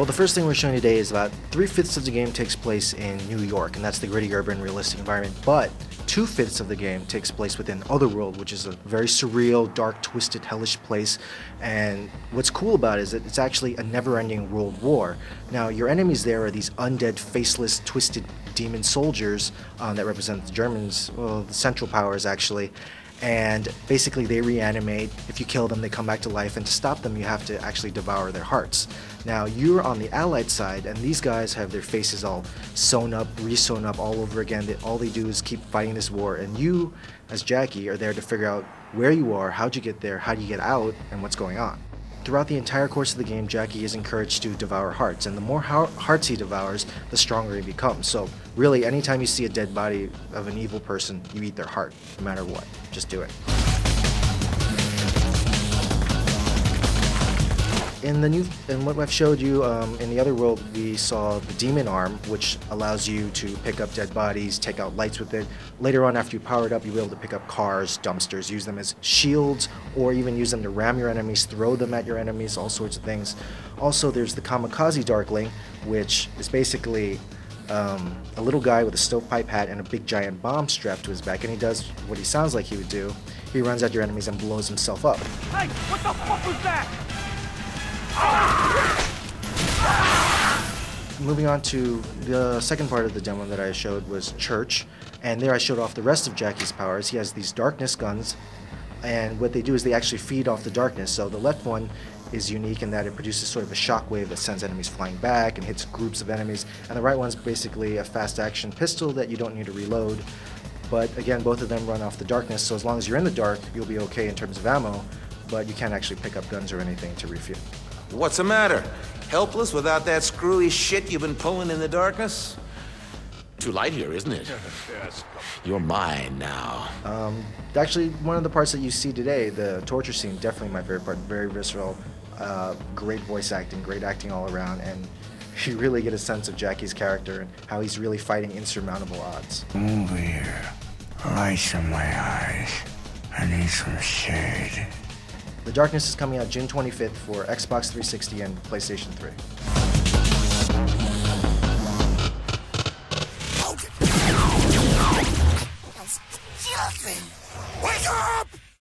Well, the first thing we're showing today is about 3/5 of the game takes place in New York, and that's the gritty, urban, realistic environment. But 2/5 of the game takes place within Otherworld, which is a very surreal, dark, twisted, hellish place. And what's cool about it is that it's actually a never-ending world war. Now, your enemies there are these undead, faceless, twisted demon soldiers that represent the Germans, well, the Central Powers actually. And basically they reanimate. If you kill them, they come back to life, and to stop them you have to actually devour their hearts. Now you're on the Allied side, and these guys have their faces all sewn up, re-sewn up all over again. All they do is keep fighting this war, and you, as Jackie, are there to figure out where you are, how'd you get there, how do you get out, and what's going on. Throughout the entire course of the game, Jackie is encouraged to devour hearts, and the more hearts he devours, the stronger he becomes. So really, anytime you see a dead body of an evil person, you eat their heart, no matter what. Just do it. In what I've showed you in the other world, we saw the demon arm, which allows you to pick up dead bodies, take out lights with it. Later on, after you power it up, you'll be able to pick up cars, dumpsters, use them as shields, or even use them to ram your enemies, throw them at your enemies, all sorts of things. Also, there's the kamikaze darkling, which is basically a little guy with a stovepipe hat and a big giant bomb strapped to his back, and he does what he sounds like he would do. He runs at your enemies and blows himself up. Hey, what the fuck was that? Moving on to the second part of the demo that I showed was Church, and there I showed off the rest of Jackie's powers. He has these darkness guns, and what they do is they actually feed off the darkness. So the left one is unique in that it produces sort of a shockwave that sends enemies flying back and hits groups of enemies, and the right one's basically a fast action pistol that you don't need to reload. But again, both of them run off the darkness, so as long as you're in the dark, you'll be okay in terms of ammo, but you can't actually pick up guns or anything to refuel. What's the matter? Helpless without that screwy shit you've been pulling in the darkness? Too light here, isn't it? You're mine now. Actually, one of the parts that you see today, the torture scene, definitely my favorite part. Very visceral, great voice acting, great acting all around, and you really get a sense of Jackie's character and how he's really fighting insurmountable odds. Over here. Lights in my eyes. I need some shade. The Darkness is coming out June 25th for Xbox 360 and PlayStation 3.